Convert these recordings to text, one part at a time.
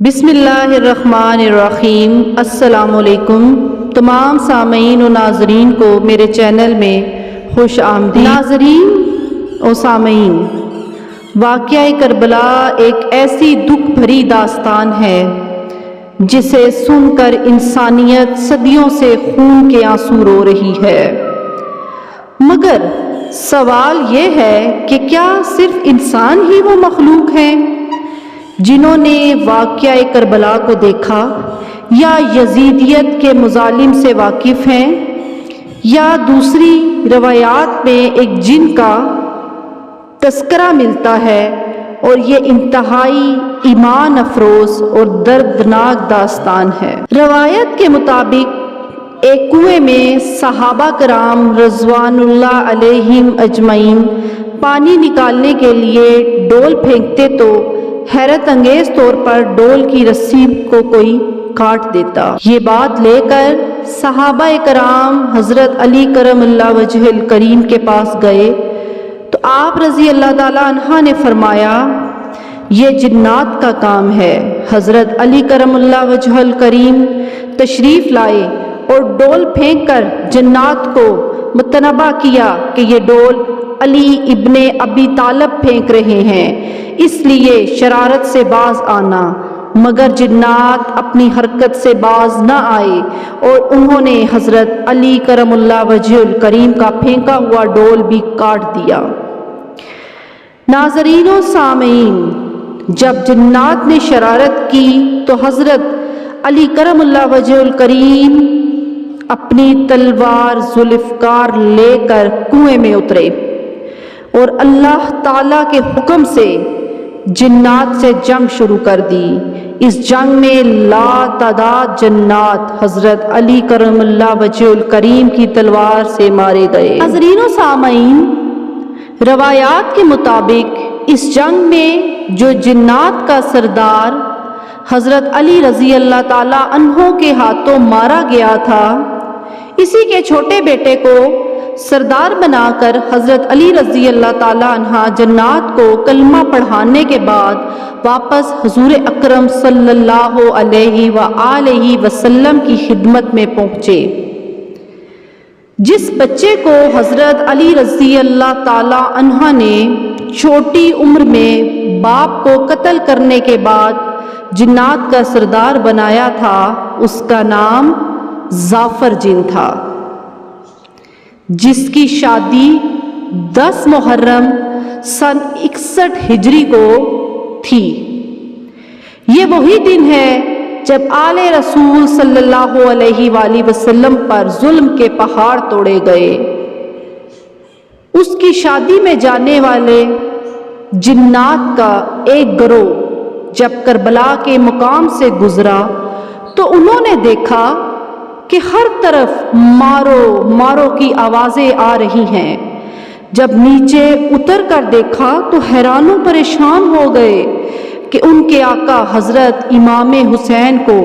بسم اللہ الرحمن الرحیم۔ السلام علیکم تمام سامعین و ناظرین کو میرے چینل میں خوش آمدید۔ ناظرین و سامعین، واقعہ کربلا ایک ایسی دکھ بھری داستان ہے جسے سن کر انسانیت صدیوں سے خون کے آنسو رو رہی ہے، مگر سوال یہ ہے کہ کیا صرف انسان ہی وہ مخلوق ہیں جنہوں نے واقعہ کربلا کو دیکھا، یا یزیدیت کے مظالم سے واقف ہیں، یا دوسری روایات میں ایک جن کا تذکرہ ملتا ہے اور یہ انتہائی ایمان افروز اور دردناک داستان ہے۔ روایت کے مطابق ایک کنویں میں صحابہ کرام رضوان اللہ علیہم اجمعین پانی نکالنے کے لیے ڈول پھینکتے تو حیرت انگیز طور پر ڈول کی رسی کو کوئی کاٹ دیتا۔ یہ بات لے کر صحابہ کرام حضرت علی کرم اللہ وجہ الکریم کے پاس گئے تو آپ رضی اللہ تعالیٰ عنہ نے فرمایا، یہ جنات کا کام ہے۔ حضرت علی کرم اللہ وجہ الکریم تشریف لائے اور ڈول پھینک کر جنات کو متنبہ کیا کہ یہ ڈول علی ابن ابی طالب پھینک رہے ہیں، اس لیے شرارت سے باز آنا، مگر جنات اپنی حرکت سے باز نہ آئے اور انہوں نے حضرت علی کرم اللہ وجہ الکریم کا پھینکا ہوا ڈول بھی کاٹ دیا۔ ناظرین و سامعین، جب جنات نے شرارت کی تو حضرت علی کرم اللہ وجہ الکریم اپنی تلوار ذوالفقار لے کر کنویں میں اترے اور اللہ تعالیٰ کے حکم سے جنات سے جنگ شروع کر دی۔ اس جنگ میں لا تعداد جنات حضرت علی کرم اللہ وجہ الکریم کی تلوار سے مارے گئے۔ ناظرین و سامعین، روایات کے مطابق اس جنگ میں جو جنات کا سردار حضرت علی رضی اللہ تعالیٰ عنہ کے ہاتھوں مارا گیا تھا، اسی کے چھوٹے بیٹے کو سردار بنا کر حضرت علی رضی اللہ تعالیٰ عنہ جنات کو کلمہ پڑھانے کے بعد واپس حضور اکرم صلی اللہ علیہ وآلہ وسلم کی خدمت میں پہنچے۔ جس بچے کو حضرت علی رضی اللہ تعالیٰ عنہ نے چھوٹی عمر میں باپ کو قتل کرنے کے بعد جنات کا سردار بنایا تھا، اس کا نام ظافر جن تھا، جس کی شادی 10 محرم سن 61 ہجری کو تھی۔ یہ وہی دن ہے جب آل رسول صلی اللہ علیہ وآلہ وسلم پر ظلم کے پہاڑ توڑے گئے۔ اس کی شادی میں جانے والے جنات کا ایک گروہ جب کربلا کے مقام سے گزرا تو انہوں نے دیکھا کہ ہر طرف مارو مارو کی آوازیں آ رہی ہیں۔ جب نیچے اتر کر دیکھا تو حیران و پریشان ہو گئے کہ ان کے آقا حضرت امام حسین کو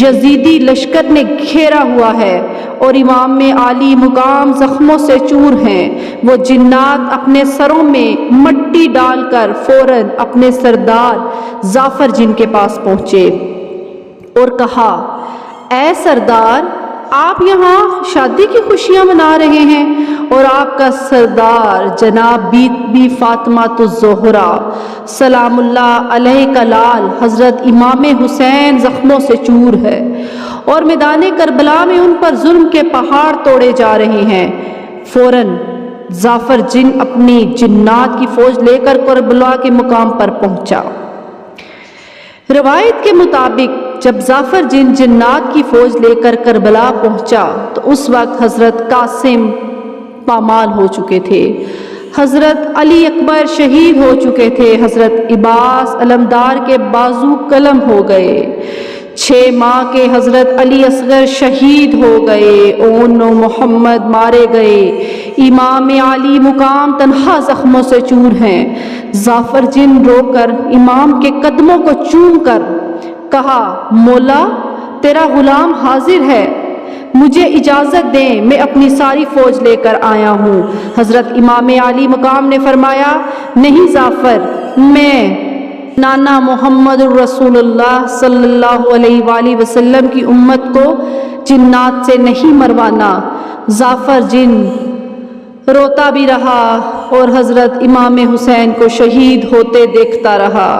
یزیدی لشکر نے گھیرا ہوا ہے اور امام عالی مقام زخموں سے چور ہیں۔ وہ جنات اپنے سروں میں مٹی ڈال کر فوراً اپنے سردار ظافر جن کے پاس پہنچے اور کہا، اے سردار، آپ یہاں شادی کی خوشیاں منا رہے ہیں اور آپ کا سردار جناب بی بی فاطمہ الزہرا سلام اللہ علیہ کا لال حضرت امام حسین زخموں سے چور ہے اور میدان کربلا میں ان پر ظلم کے پہاڑ توڑے جا رہے ہیں۔ فوراً ظافر جن اپنی جنات کی فوج لے کر کربلا کے مقام پر پہنچا۔ روایت کے مطابق جب ظافر جن جنات کی فوج لے کر کربلا پہنچا تو اس وقت حضرت قاسم پامال ہو چکے تھے، حضرت علی اکبر شہید ہو چکے تھے، حضرت عباس علمدار کے بازو قلم ہو گئے، 6 ماہ کے حضرت علی اصغر شہید ہو گئے، 9 محمد مارے گئے، امام عالی مقام تنہا زخموں سے چور ہیں۔ ظافر جن رو کر امام کے قدموں کو چوم کر کہا، مولا تیرا غلام حاضر ہے، مجھے اجازت دیں، میں اپنی ساری فوج لے کر آیا ہوں۔ حضرت امام عالی مقام نے فرمایا، نہیں ظافر، میں नाना मोहम्मद रसूलुल्लाह सल्लल्लाहु अलैहि वआलिहि वसल्लम की उम्मत को जिन्नात से नहीं मरवाना। जाफ़र जिन रोता भी रहा और हज़रत इमाम हुसैन को शहीद होते देखता रहा।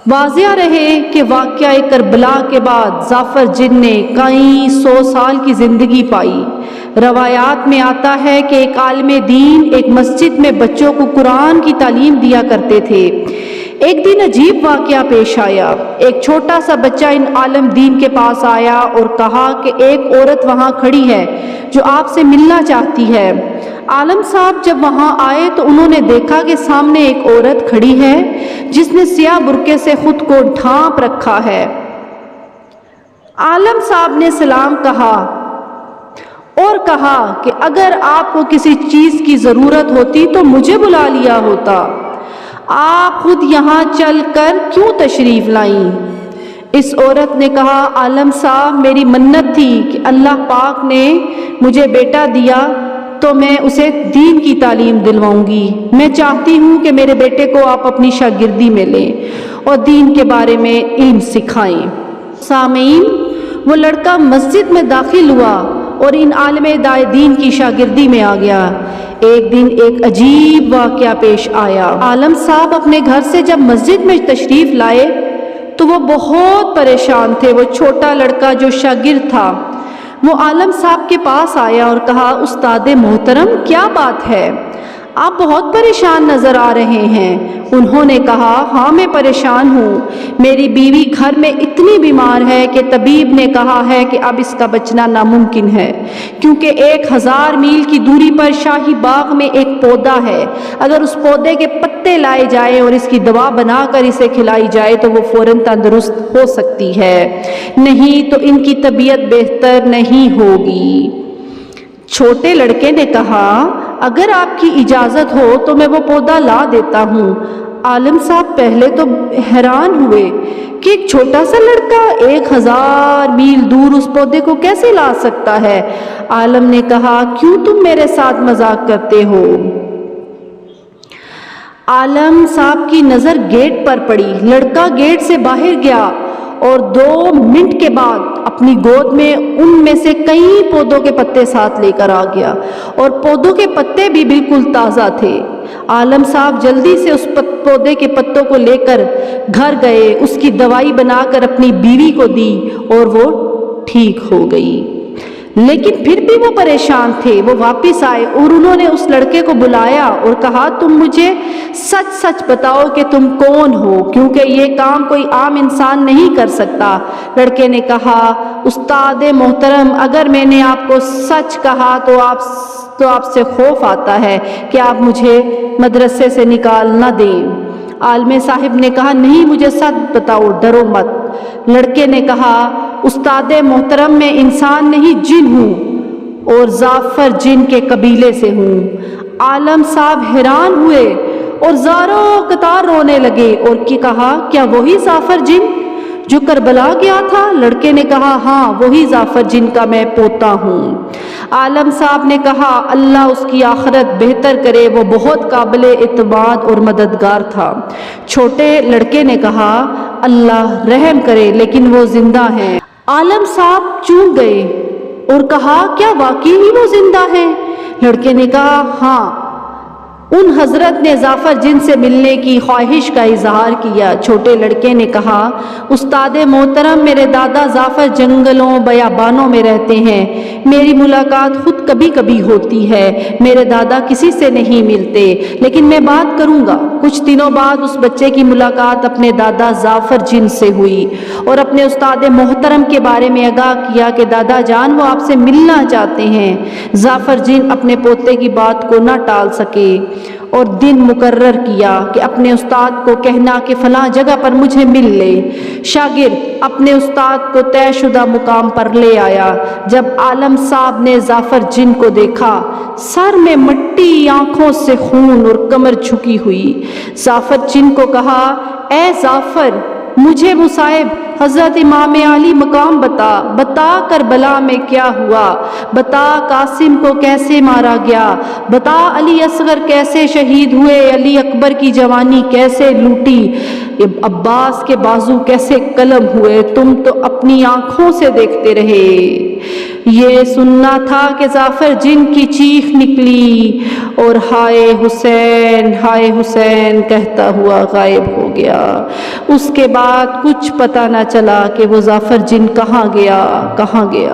वाज़िया रहे कि वाक़या करबला के बाद जाफ़र जिन ने कई 100 साल की ज़िंदगी पाई। रवायात में आता है कि एक आलिम दीन एक मस्जिद में बच्चों को कुरान की तालीम दिया करते थे। एक दिन अजीब वाक़या पेश आया। एक छोटा सा बच्चा इन आलिम दीन के पास आया और कहा कि एक औरत वहाँ खड़ी है जो आपसे मिलना चाहती है। आलम साहब जब वहाँ आए तो उन्होंने देखा कि सामने एक औरत खड़ी है जिसने सियाह बुर्के से खुद को ढांप रखा है। आलम साहब ने सलाम कहा और कहा कि अगर आपको किसी चीज़ की ज़रूरत होती तो मुझे बुला लिया होता, आप खुद यहाँ चल कर क्यों तशरीफ़ लाईं? इस औरत ने कहा, आलम साहब मेरी मन्नत थी कि अल्लाह पाक ने मुझे बेटा दिया तो मैं उसे दीन की तालीम दिलवाऊंगी। मैं चाहती हूँ कि मेरे बेटे को आप अपनी शागिर्दी में लें और दीन के बारे में इल्म सिखाएं। सामीन, वो लड़का मस्जिद में दाखिल हुआ और इन आलिम दीन की शागिर्दी में आ गया। एक दिन एक अजीब वाक़या पेश आया। आलम साहब अपने घर से जब मस्जिद में तशरीफ़ लाए तो वो बहुत परेशान थे। वो छोटा लड़का जो शागिर्द था वो आलम साहब के पास आया और कहा, उस्ताद मोहतरम क्या बात है, आप बहुत परेशान नज़र आ रहे हैं। उन्होंने कहा, हाँ मैं परेशान हूँ, मेरी बीवी घर में इतनी बीमार है कि तबीब ने कहा है कि अब इसका बचना नामुमकिन है, क्योंकि 1000 मील की दूरी पर शाही बाग में एक पौधा है। अगर उस पौधे के पत्ते लाए जाए और इसकी दवा बनाकर इसे खिलाई जाए तो वो फ़ौरन तंदुरुस्त हो सकती है, नहीं तो इनकी तबीयत बेहतर नहीं होगी। छोटे लड़के ने कहा, अगर आपकी इजाज़त हो तो मैं वो पौधा ला देता हूँ। आलिम साहब पहले तो हैरान हुए कि एक छोटा सा लड़का 1000 मील दूर उस पौधे को कैसे ला सकता है। आलिम ने कहा, क्यों तुम मेरे साथ मजाक करते हो? आलिम साहब की नज़र गेट पर पड़ी। लड़का गेट से बाहर गया और 2 मिनट के बाद अपनी गोद में उनमें से कई पौधों के पत्ते साथ लेकर आ गया और पौधों के पत्ते भी बिल्कुल ताज़ा थे। आलम साहब जल्दी से उस पौधे के पत्तों को लेकर घर गए, उसकी दवाई बनाकर अपनी बीवी को दी और वो ठीक हो गई। लेकिन फिर भी वो परेशान थे। वो वापस आए और उन्होंने उस लड़के को बुलाया और कहा, तुम मुझे सच सच बताओ कि तुम कौन हो, क्योंकि ये काम कोई आम इंसान नहीं कर सकता। लड़के ने कहा, उस्ताद मोहतरम, अगर मैंने आपको सच कहा तो आपसे खौफ आता है कि आप मुझे मदरसे से निकाल न दें। आलमे साहिब ने कहा, नहीं मुझे सच बताओ, डरो मत। लड़के ने कहा, उस्ताद मोहतरम मैं इंसान नहीं जिन हूँ और जाफ़र जिन के कबीले से हूँ। आलम साहब हैरान हुए और ज़ारों कतार रोने लगे और कहा, क्या वही जाफ़र जिन जो करबला गया था? लड़के ने कहा, हाँ वही जाफ़र जिन का मैं पोता हूँ। आलम साहब ने कहा, अल्लाह उसकी आखिरत बेहतर करे, वो बहुत काबिल एतमाद और मददगार था। छोटे लड़के ने कहा, अल्लाह रहम करे, लेकिन वो जिंदा है। आलम साहब चूक गए और कहा, क्या वाकई ही वो जिंदा है? लड़के ने कहा, हाँ। उन हजरत ने जाफ़र जिन से मिलने की ख्वाहिश का इजहार किया। छोटे लड़के ने कहा, उस्ताद मोहतरम मेरे दादा जाफ़र जंगलों बयाबानों में रहते हैं, मेरी मुलाकात खुद कभी कभी होती है, मेरे दादा किसी से नहीं मिलते, लेकिन मैं बात करूँगा। कुछ दिनों बाद उस बच्चे की मुलाकात अपने दादा जाफ़र जिन से हुई और अपने उस्ताद मोहतरम के बारे में आगाह किया कि दादा जान वो आपसे मिलना चाहते हैं। जाफ़र जिन अपने पोते की बात को न टाल सके और दिन मुकर्रर किया कि अपने उस्ताद को कहना कि फ़लाँ जगह पर मुझे मिल ले। शागिर्द अपने उस्ताद को तयशुदा मुकाम पर ले आया। जब आलम साहब ने जाफ़र जिन को देखा, सर में मट्टी, आँखों से खून और कमर झुकी हुई, जाफ़र जिन को कहा, ए जाफ़र مجھے مصائب حضرت امام علی مقام بتا، بتا کربلا میں کیا ہوا، بتا قاسم کو کیسے مارا گیا، بتا علی اصغر کیسے شہید ہوئے، علی اکبر کی جوانی کیسے لوٹی، عباس کے بازو کیسے قلم ہوئے، تم تو اپنی آنکھوں سے دیکھتے رہے۔ یہ سننا تھا کہ جعفر جن کی چیخ نکلی اور ہائے حسین کہتا ہوا غائب ہو گیا۔ اس کے بعد کچھ پتہ نہ چلا کہ وہ جعفر جن کہاں گیا۔